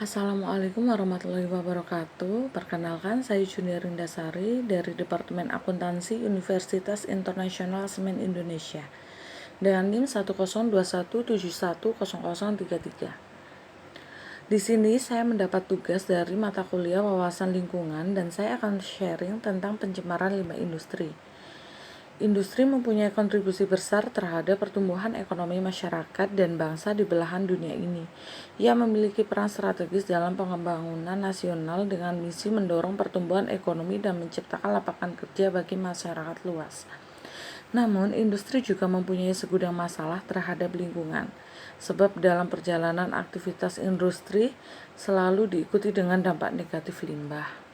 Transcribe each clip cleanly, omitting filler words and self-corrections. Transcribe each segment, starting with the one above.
Assalamualaikum warahmatullahi wabarakatuh. Perkenalkan, saya Junior Indasari dari Departemen Akuntansi Universitas Internasional Semen Indonesia dengan NIM 10217100033. Di sini saya mendapat tugas dari mata kuliah wawasan lingkungan dan saya akan sharing tentang pencemaran limbah industri. Industri mempunyai kontribusi besar terhadap pertumbuhan ekonomi masyarakat dan bangsa di belahan dunia ini. Ia memiliki peran strategis dalam pembangunan nasional dengan misi mendorong pertumbuhan ekonomi dan menciptakan lapangan kerja bagi masyarakat luas. Namun, industri juga mempunyai segudang masalah terhadap lingkungan, sebab dalam perjalanan aktivitas industri selalu diikuti dengan dampak negatif limbah.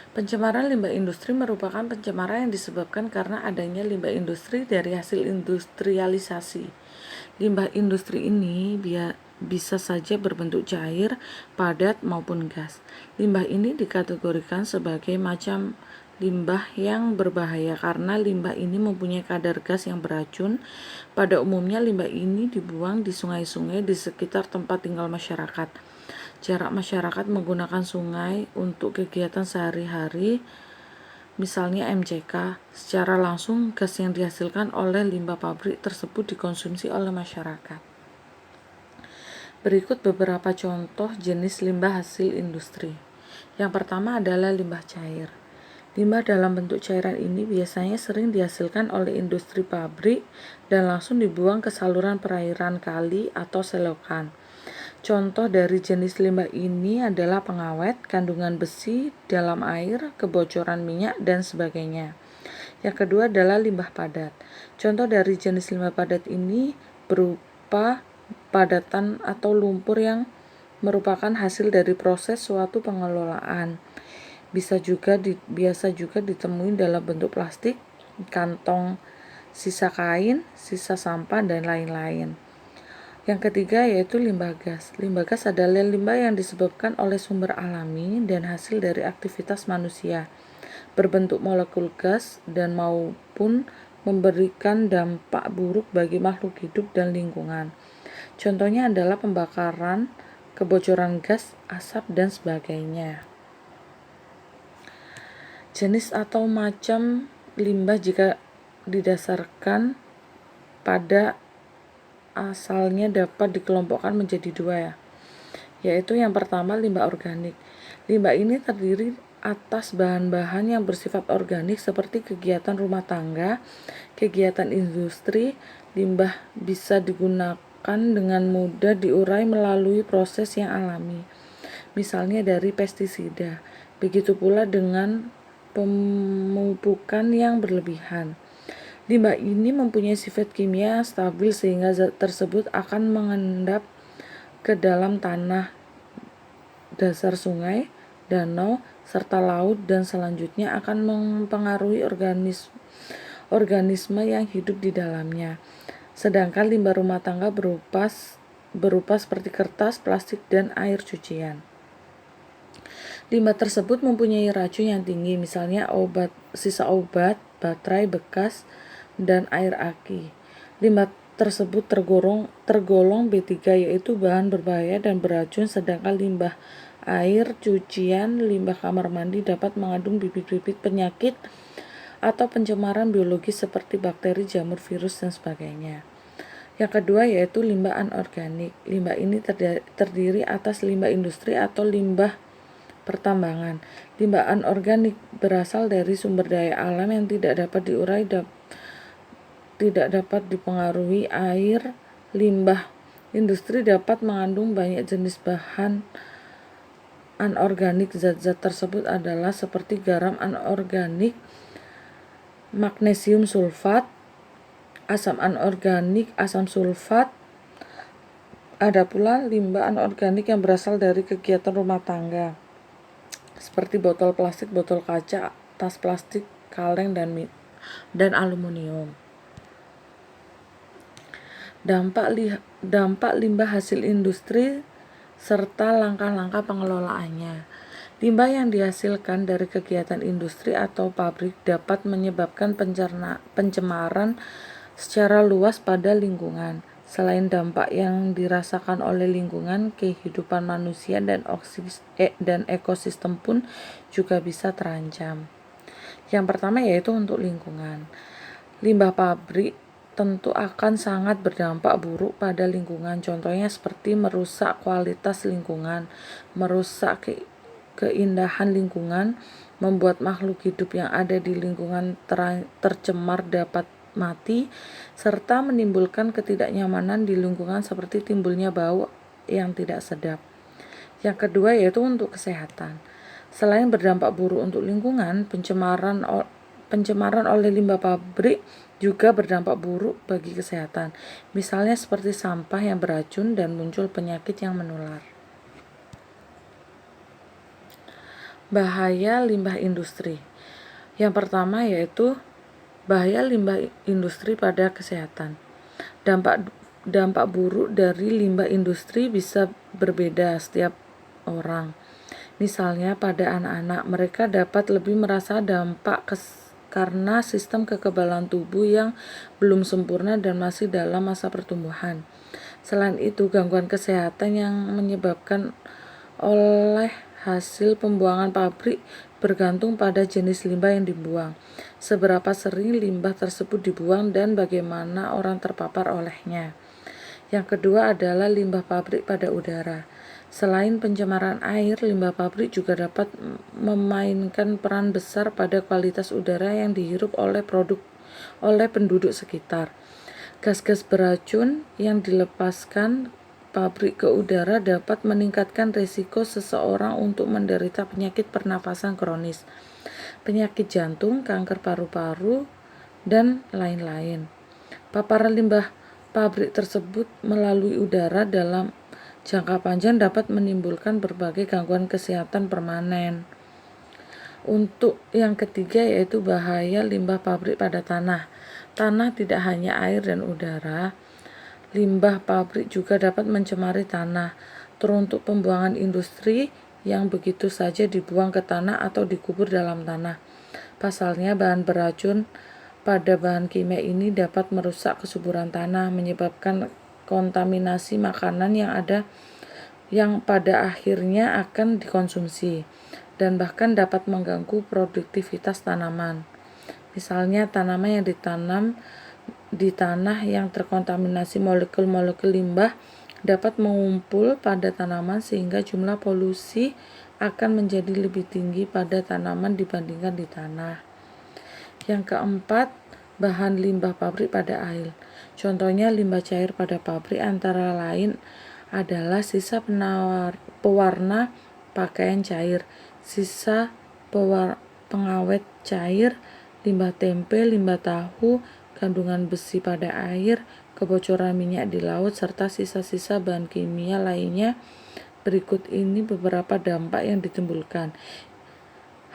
Pencemaran limbah industri merupakan pencemaran yang disebabkan karena adanya limbah industri dari hasil industrialisasi. Limbah industri ini bisa saja berbentuk cair, padat, maupun gas. Limbah ini dikategorikan sebagai macam limbah yang berbahaya karena limbah ini mempunyai kadar gas yang beracun. Pada umumnya limbah ini dibuang di sungai-sungai di sekitar tempat tinggal masyarakat. Jarak masyarakat menggunakan sungai untuk kegiatan sehari-hari, misalnya MCK, secara langsung gas yang dihasilkan oleh limbah pabrik tersebut dikonsumsi oleh masyarakat. Berikut beberapa contoh jenis limbah hasil industri. Yang pertama adalah limbah cair. Limbah dalam bentuk cairan ini biasanya sering dihasilkan oleh industri pabrik dan langsung dibuang ke saluran perairan kali atau selokan. Contoh dari jenis limbah ini adalah pengawet, kandungan besi dalam air, kebocoran minyak, dan sebagainya. Yang kedua adalah limbah padat. Contoh dari jenis limbah padat ini berupa padatan atau lumpur yang merupakan hasil dari proses suatu pengelolaan. Biasa juga ditemui dalam bentuk plastik, kantong, sisa kain, sisa sampah, dan lain-lain. Yang ketiga yaitu limbah gas. Limbah gas adalah limbah yang disebabkan oleh sumber alami dan hasil dari aktivitas manusia, berbentuk molekul gas dan maupun memberikan dampak buruk bagi makhluk hidup dan lingkungan. Contohnya adalah pembakaran, kebocoran gas, asap, dan sebagainya. Jenis atau macam limbah jika didasarkan pada asalnya dapat dikelompokkan menjadi dua yaitu yang pertama limbah organik. Limbah ini terdiri atas bahan-bahan yang bersifat organik seperti kegiatan rumah tangga, kegiatan industri. Limbah bisa digunakan dengan mudah diurai melalui proses yang alami, misalnya dari pestisida. Begitu pula dengan pemupukan yang berlebihan. Limbah ini mempunyai sifat kimia stabil sehingga zat tersebut akan mengendap ke dalam tanah, dasar sungai, danau, serta laut dan selanjutnya akan mempengaruhi organisme yang hidup di dalamnya. Sedangkan limbah rumah tangga berupa seperti kertas, plastik, dan air cucian. Limbah tersebut mempunyai racun yang tinggi, misalnya sisa obat, baterai bekas, dan air aki. Limbah tersebut tergolong B3 yaitu bahan berbahaya dan beracun, sedangkan limbah air cucian, limbah kamar mandi dapat mengandung bibit-bibit penyakit atau pencemaran biologis seperti bakteri, jamur, virus, dan sebagainya. Yang kedua yaitu limbah anorganik. Limbah ini terdiri atas limbah industri atau limbah pertambangan. Limbah anorganik berasal dari sumber daya alam yang tidak dapat diurai, tidak dapat dipengaruhi air. Limbah industri dapat mengandung banyak jenis bahan anorganik. Zat-zat tersebut adalah seperti garam anorganik, magnesium sulfat, asam anorganik, asam sulfat. Ada pula limbah anorganik yang berasal dari kegiatan rumah tangga, seperti botol plastik, botol kaca, tas plastik, kaleng, dan aluminium. Dampak limbah hasil industri serta langkah-langkah pengelolaannya. Limbah yang dihasilkan dari kegiatan industri atau pabrik dapat menyebabkan pencemaran secara luas pada lingkungan. Selain dampak yang dirasakan oleh lingkungan, kehidupan manusia dan ekosistem pun juga bisa terancam. Yang pertama yaitu untuk lingkungan. Limbah pabrik tentu akan sangat berdampak buruk pada lingkungan. Contohnya seperti merusak kualitas lingkungan, merusak keindahan lingkungan, membuat makhluk hidup yang ada di lingkungan tercemar dapat mati, serta menimbulkan ketidaknyamanan di lingkungan seperti timbulnya bau yang tidak sedap. Yang kedua yaitu untuk kesehatan. Selain berdampak buruk untuk lingkungan, pencemaran oleh limbah pabrik juga berdampak buruk bagi kesehatan. Misalnya seperti sampah yang beracun dan muncul penyakit yang menular. Bahaya limbah industri. Yang pertama yaitu bahaya limbah industri pada kesehatan. Dampak buruk dari limbah industri bisa berbeda setiap orang. Misalnya pada anak-anak, mereka dapat lebih merasa dampak karena sistem kekebalan tubuh yang belum sempurna dan masih dalam masa pertumbuhan. Selain itu, gangguan kesehatan yang menyebabkan oleh hasil pembuangan pabrik bergantung pada jenis limbah yang dibuang, seberapa sering limbah tersebut dibuang, dan bagaimana orang terpapar olehnya. Yang kedua adalah limbah pabrik pada udara. Selain pencemaran air, limbah pabrik juga dapat memainkan peran besar pada kualitas udara yang dihirup oleh penduduk sekitar. Gas-gas beracun yang dilepaskan pabrik ke udara dapat meningkatkan risiko seseorang untuk menderita penyakit pernafasan kronis, penyakit jantung, kanker paru-paru, dan lain-lain. Paparan limbah pabrik tersebut melalui udara dalam jangka panjang dapat menimbulkan berbagai gangguan kesehatan permanen. Untuk yang ketiga yaitu bahaya limbah pabrik pada tanah. Tanah tidak hanya air dan udara, limbah pabrik juga dapat mencemari tanah, teruntuk pembuangan industri yang begitu saja dibuang ke tanah atau dikubur dalam tanah. Pasalnya, bahan beracun pada bahan kimia ini dapat merusak kesuburan tanah, menyebabkan kontaminasi makanan yang pada akhirnya akan dikonsumsi, dan bahkan dapat mengganggu produktivitas tanaman. Misalnya, tanaman yang ditanam di tanah yang terkontaminasi molekul-molekul limbah dapat mengumpul pada tanaman sehingga jumlah polusi akan menjadi lebih tinggi pada tanaman dibandingkan di tanah. Yang keempat, bahan limbah pabrik pada air. Contohnya limbah cair pada pabrik antara lain adalah sisa pewarna pakaian cair, sisa pengawet cair, limbah tempe, limbah tahu, kandungan besi pada air, kebocoran minyak di laut, serta sisa-sisa bahan kimia lainnya. Berikut ini beberapa dampak yang ditimbulkan.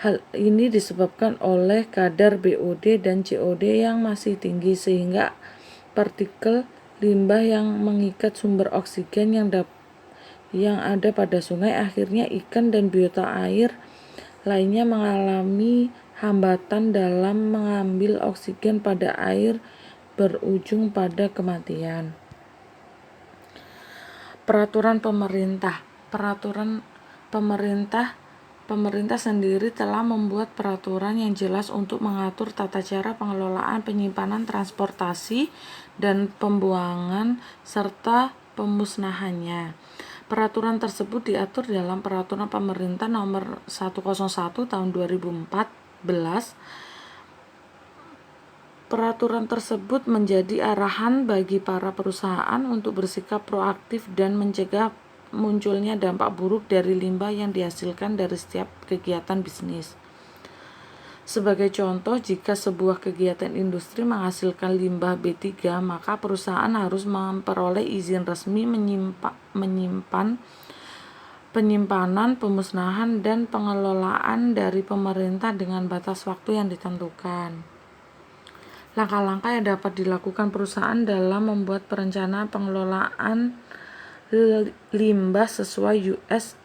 Hal ini disebabkan oleh kadar BOD dan COD yang masih tinggi, sehingga partikel limbah yang mengikat sumber oksigen yang ada pada sungai, akhirnya ikan dan biota air lainnya mengalami hambatan dalam mengambil oksigen pada air, berujung pada kematian. Peraturan pemerintah sendiri telah membuat peraturan yang jelas untuk mengatur tata cara pengelolaan, penyimpanan, transportasi, dan pembuangan serta pemusnahannya. Peraturan tersebut diatur dalam Peraturan Pemerintah Nomor 101 Tahun 2014. Peraturan tersebut menjadi arahan bagi para perusahaan untuk bersikap proaktif dan mencegah munculnya dampak buruk dari limbah yang dihasilkan dari setiap kegiatan bisnis. Sebagai contoh, jika sebuah kegiatan industri menghasilkan limbah B3, maka perusahaan harus memperoleh izin resmi menyimpan, penyimpanan, pemusnahan, dan pengelolaan dari pemerintah dengan batas waktu yang ditentukan. Langkah-langkah yang dapat dilakukan perusahaan dalam membuat perencanaan pengelolaan limbah sesuai US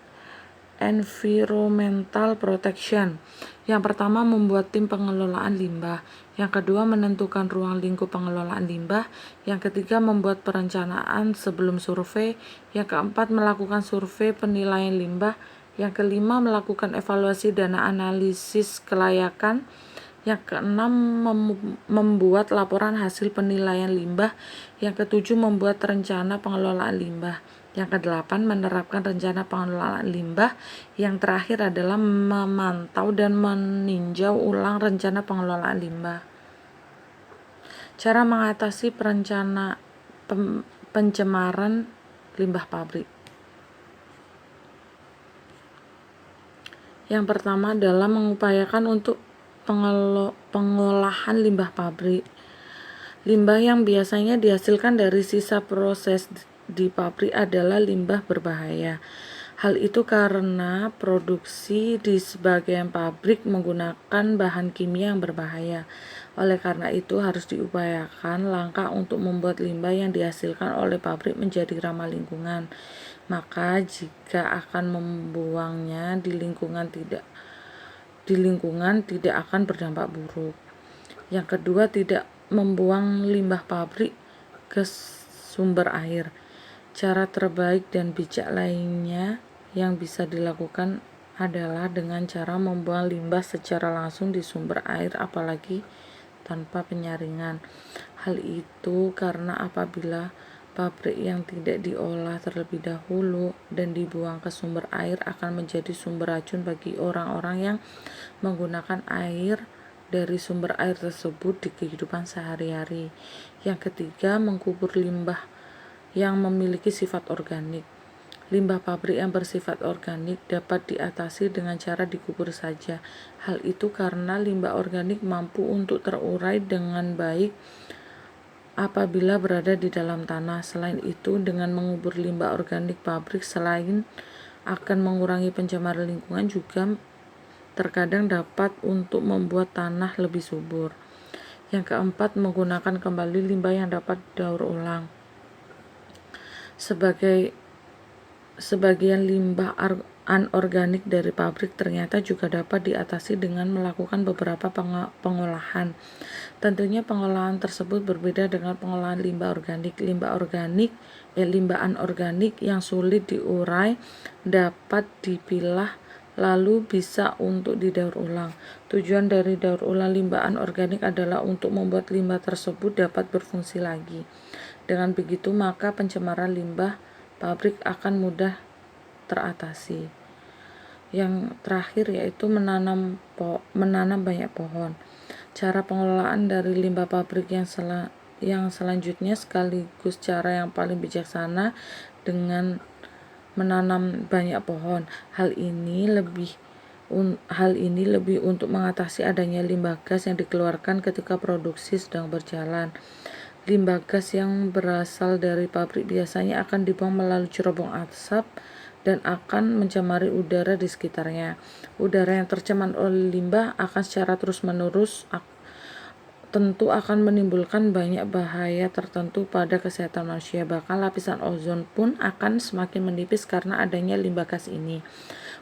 Environmental Protection. Yang pertama, membuat tim pengelolaan limbah. Yang kedua, menentukan ruang lingkup pengelolaan limbah. Yang ketiga, membuat perencanaan sebelum survei. Yang keempat, melakukan survei penilaian limbah. Yang kelima, melakukan evaluasi dan analisis kelayakan. Yang keenam, membuat laporan hasil penilaian limbah. Yang ketujuh, membuat rencana pengelolaan limbah. Yang kedelapan, menerapkan rencana pengelolaan limbah. Yang terakhir adalah memantau dan meninjau ulang rencana pengelolaan limbah. Cara mengatasi pencemaran limbah pabrik. Yang pertama adalah mengupayakan untuk pengolahan limbah pabrik. Limbah yang biasanya dihasilkan dari sisa proses di pabrik adalah limbah berbahaya. Hal itu karena produksi di sebagian pabrik menggunakan bahan kimia yang berbahaya. Oleh karena itu harus diupayakan langkah untuk membuat limbah yang dihasilkan oleh pabrik menjadi ramah lingkungan. Maka jika akan membuangnya di lingkungan tidak akan berdampak buruk. Yang kedua, tidak membuang limbah pabrik ke sumber air. Cara terbaik dan bijak lainnya yang bisa dilakukan adalah dengan cara membuang limbah secara langsung di sumber air, apalagi tanpa penyaringan. Hal itu karena apabila pabrik yang tidak diolah terlebih dahulu dan dibuang ke sumber air akan menjadi sumber racun bagi orang-orang yang menggunakan air dari sumber air tersebut di kehidupan sehari-hari. Yang ketiga, mengubur limbah yang memiliki sifat organik. Limbah pabrik yang bersifat organik dapat diatasi dengan cara dikubur saja. Hal itu karena limbah organik mampu untuk terurai dengan baik apabila berada di dalam tanah. Selain itu, dengan mengubur limbah organik pabrik selain akan mengurangi pencemaran lingkungan juga terkadang dapat untuk membuat tanah lebih subur. Yang keempat, menggunakan kembali limbah yang dapat daur ulang. Sebagian limbah anorganik dari pabrik ternyata juga dapat diatasi dengan melakukan beberapa pengolahan. Tentunya pengolahan tersebut berbeda dengan pengolahan limbah organik. Limbah anorganik yang sulit diurai dapat dipilah lalu bisa untuk didaur ulang. Tujuan dari daur ulang limbah anorganik adalah untuk membuat limbah tersebut dapat berfungsi lagi. Dengan begitu, maka pencemaran limbah pabrik akan mudah teratasi. Yang terakhir yaitu menanam banyak pohon. Cara pengelolaan dari limbah pabrik yang selanjutnya sekaligus cara yang paling bijaksana dengan menanam banyak pohon. Hal ini lebih untuk mengatasi adanya limbah gas yang dikeluarkan ketika produksi sedang berjalan. Limbah gas yang berasal dari pabrik biasanya akan dibuang melalui cerobong asap dan akan mencemari udara di sekitarnya. Udara yang tercemar oleh limbah akan secara terus-menerus tentu akan menimbulkan banyak bahaya tertentu pada kesehatan manusia. Bahkan lapisan ozon pun akan semakin menipis karena adanya limbah gas ini.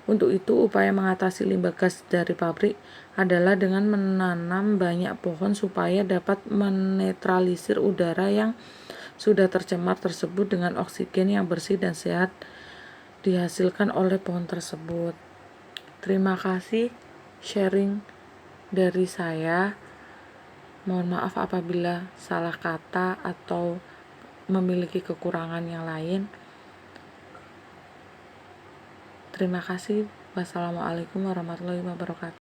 Untuk itu, upaya mengatasi limbah gas dari pabrik adalah dengan menanam banyak pohon supaya dapat menetralisir udara yang sudah tercemar tersebut dengan oksigen yang bersih dan sehat dihasilkan oleh pohon tersebut. Terima kasih sharing dari saya. Mohon maaf apabila salah kata atau memiliki kekurangan yang lain. Terima kasih. Wassalamualaikum warahmatullahi wabarakatuh.